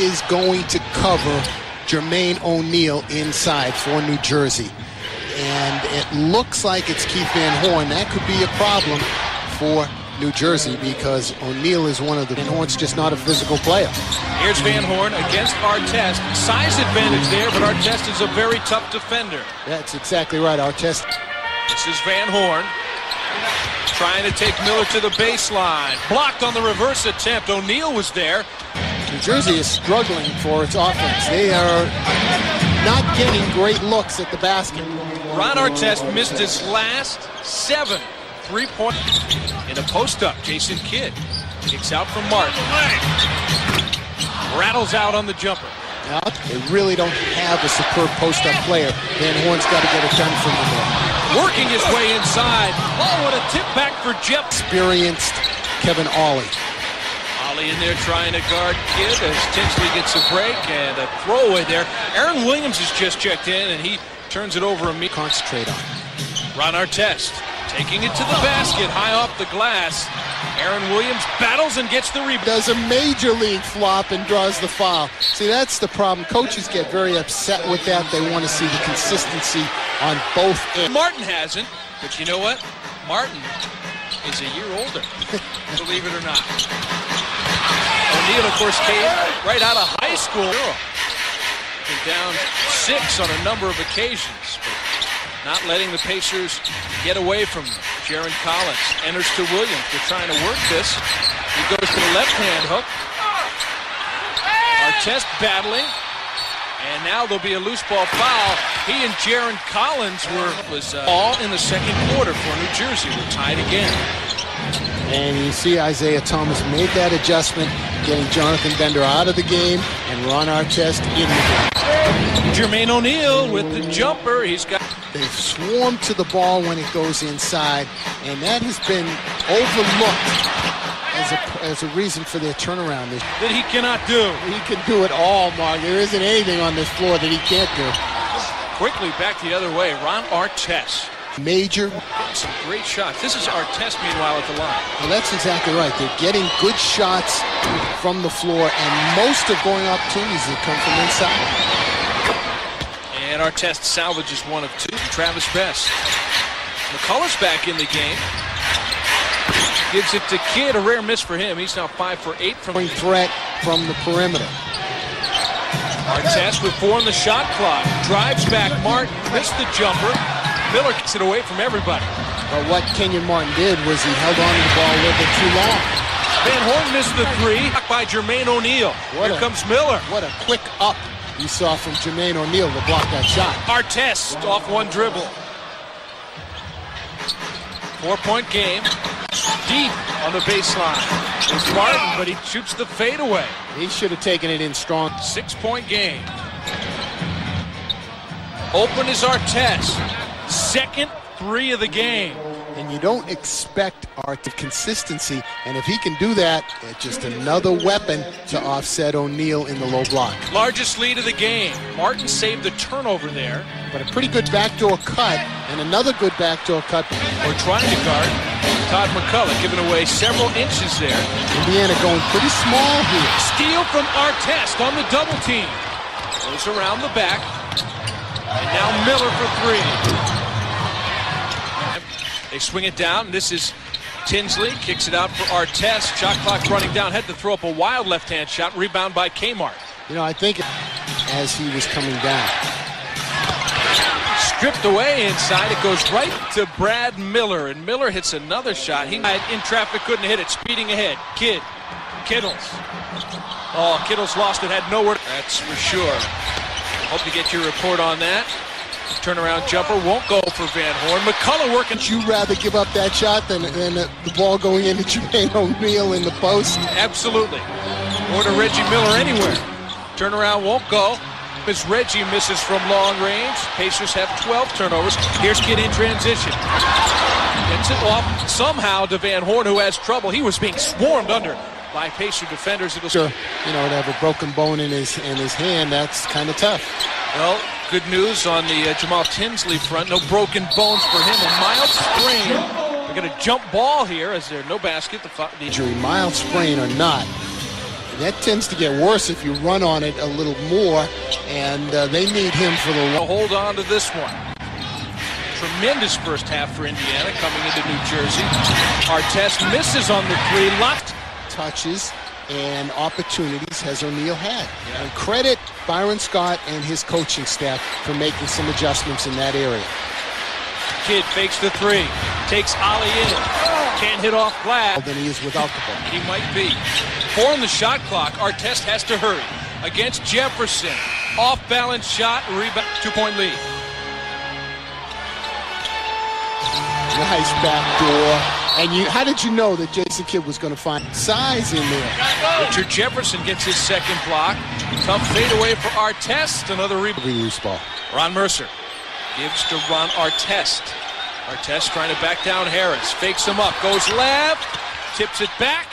is going to cover Jermaine O'Neal inside for New Jersey. And it looks like it's Keith Van Horn. That could be a problem for New Jersey because O'Neal is one of the... Van Horn's just not a physical player. Here's Van Horn against Artest. Size advantage there, but Artest is a very tough defender. That's exactly right, Artest. This is Van Horn trying to take Miller to the baseline. Blocked on the reverse attempt. O'Neal was there. New Jersey is struggling for its offense. They are not getting great looks at the basket. Ron Artest missed his last 7 3-point in a post-up. Jason Kidd kicks out from Martin. Rattles out on the jumper. Now, they really don't have a superb post-up player. Van Horn's got to get it done for them there. Working his way inside. Oh, what a tip back for Jeff. Experienced Kevin Ollie. Ollie in there trying to guard Kidd as Tinsley gets a break and a throwaway there. Aaron Williams has just checked in and he turns it over immediately. Concentrate on. Ron Artest taking it to the basket, high off the glass. Aaron Williams battles and gets the rebound. Does a major league flop and draws the foul. See, that's the problem. Coaches get very upset with that. They want to see the consistency on both ends. Martin hasn't, but you know what? Martin is a year older, believe it or not. O'Neal, of course, came right out of high school. Been down 6 on a number of occasions, but not letting the Pacers get away from them. Jaron Collins enters to Williams. They're trying to work this. He goes to the left-hand hook. Artest battling. And now there'll be a loose ball foul. He and Jaron Collins was all in the second quarter for New Jersey. We're tied again. And you see Isaiah Thomas made that adjustment, getting Jonathan Bender out of the game and Ron Artest in the game. Jermaine O'Neal with the jumper. They've swarmed to the ball when it goes inside, and that has been overlooked as a reason for their turnaround. That he cannot do. He can do it all, Mark. There isn't anything on this floor that he can't do. Quickly back the other way. Ron Artest. Major. Some great shots. This is Artest, meanwhile, at the line. Well, that's exactly right. They're getting good shots from the floor, and most of going opportunities that come from inside. And Artest salvages 1 of 2. Travis Best. McCullough's back in the game. Gives it to Kidd. A rare miss for him. He's now 5 for 8 from threat from the perimeter. Artest with 4 on the shot clock. Drives back. Martin missed the jumper. Miller gets it away from everybody. But what Kenyon Martin did was he held on to the ball a little bit too long. Van Horn missed the 3 by Jermaine O'Neal. Here comes Miller. What a quick up you saw from Jermaine O'Neal to block that shot. Artest off 1 dribble. 4-point game. Deep on the baseline. It's Martin, but he shoots the fadeaway. He should have taken it in strong. 6-point game. Open is Artest. Second 3 of the game. And you don't expect Art consistency, and if he can do that, it's just another weapon to offset O'Neal in the low block. Largest lead of the game. Martin saved the turnover there. But a pretty good backdoor cut, and another good backdoor cut. We're trying to guard Todd McCullough, giving away several inches there. Indiana going pretty small here. Steal from Artest on the double team. Goes around the back. And now Miller for 3. They swing it down. This is Tinsley. Kicks it out for Artest. Shot clock running down. Had to throw up a wild left-hand shot. Rebound by Kmart. You know, I think as he was coming down. Stripped away inside. It goes right to Brad Miller. And Miller hits another shot. He in traffic, couldn't hit it. Speeding ahead. Kittles. Oh, Kittles lost it. Had nowhere. That's for sure. Hope to get your report on that. Turnaround jumper won't go for Van Horn. McCullough working. Would you rather give up that shot than the ball going into Jermaine O'Neal in the post? Absolutely. Or to Reggie Miller anywhere. Turnaround won't go. As Reggie misses from long range. Pacers have 12 turnovers. Here's Kidd in transition. Gets it off somehow to Van Horn, who has trouble. He was being swarmed under by Pacer defenders. Sure, you know, to have a broken bone in his hand, that's kind of tough. Well, good news on the Jamal Tinsley front. No broken bones for him. A mild sprain. We got a jump ball here as there's no basket. The injury, mild sprain or not, That tends to get worse if you run on it a little more, and they need him for the long. Hold on to this one. Tremendous first half for Indiana coming into New Jersey. Artest misses on the three. Left touches and opportunities has O'Neal had. Yeah. And credit Byron Scott and his coaching staff for making some adjustments in that area. Kidd fakes the three, takes Ollie in, can't hit off glass. Than he is without the ball. He might be. 4 on the shot clock. Artest has to hurry against Jefferson. Off-balance shot, rebound, 2-point lead. Nice backdoor. And how did you know that Jason Kidd was going to find size in there? Richard Jefferson gets his second block. Tough fadeaway for Artest. Another rebound. Loose ball. Ron Mercer gives to Ron Artest. Artest trying to back down Harris. Fakes him up. Goes left. Tips it back.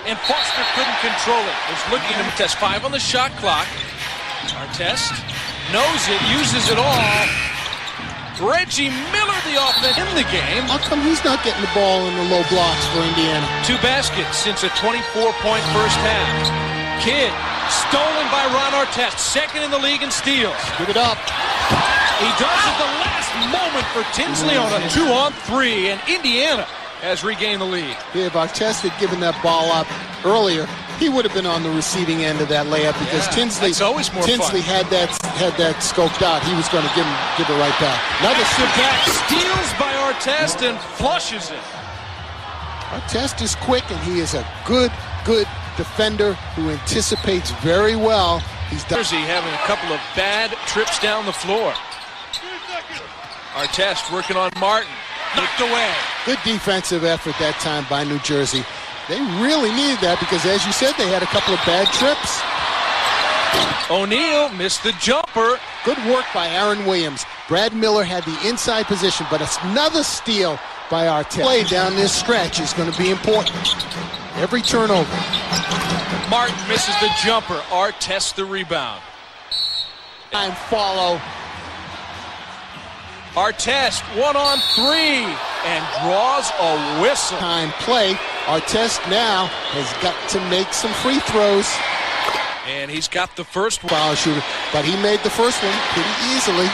And Foster couldn't control it. Was looking to test 5 on the shot clock. Artest knows it. Uses it all. Reggie Miller, the offense in the game. How come he's not getting the ball in the low blocks for Indiana? 2 baskets since a 24-point first half. Kidd stolen by Ron Artest, second in the league in steals. Give it up. He does at the last moment for Tinsley on a 2-on-3, and Indiana has regained the lead. If Artest had given that ball up earlier, he would have been on the receiving end of that layup because Tinsley had that scoped out. He was going to give it right back. Another step back, steals by Artest and flushes it. Artest is quick, and he is a good defender who anticipates very well. He's Jersey having a couple of bad trips down the floor. Artest working on Martin. Knocked away. Good defensive effort that time by New Jersey. They really needed that because, as you said, they had a couple of bad trips. O'Neal missed the jumper. Good work by Aaron Williams. Brad Miller had the inside position, but it's another steal by Artest. Play down this stretch is going to be important. Every turnover. Martin misses the jumper. Artest the rebound. And follow. Artest 1-on-3 and draws a whistle. Time play. Artest now has got to make some free throws. And he's got the first one. Foul shooter, but he made the first one pretty easily.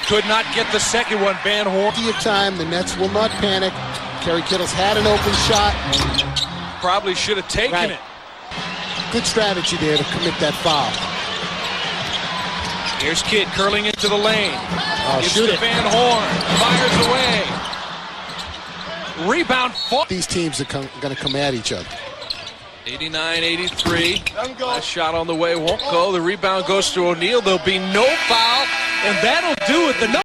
Could not get the second one. Van Horn. Of time, the Nets will not panic. Kerry Kittles had an open shot. Probably should have taken it. Good strategy there to commit that foul. Here's Kidd curling into the lane. Gives shoot to it. Van Horn. Fires away. Rebound. These teams are going to come at each other. 89-83. Last shot on the way won't go. The rebound goes to O'Neal. There'll be no foul, and that'll do it. The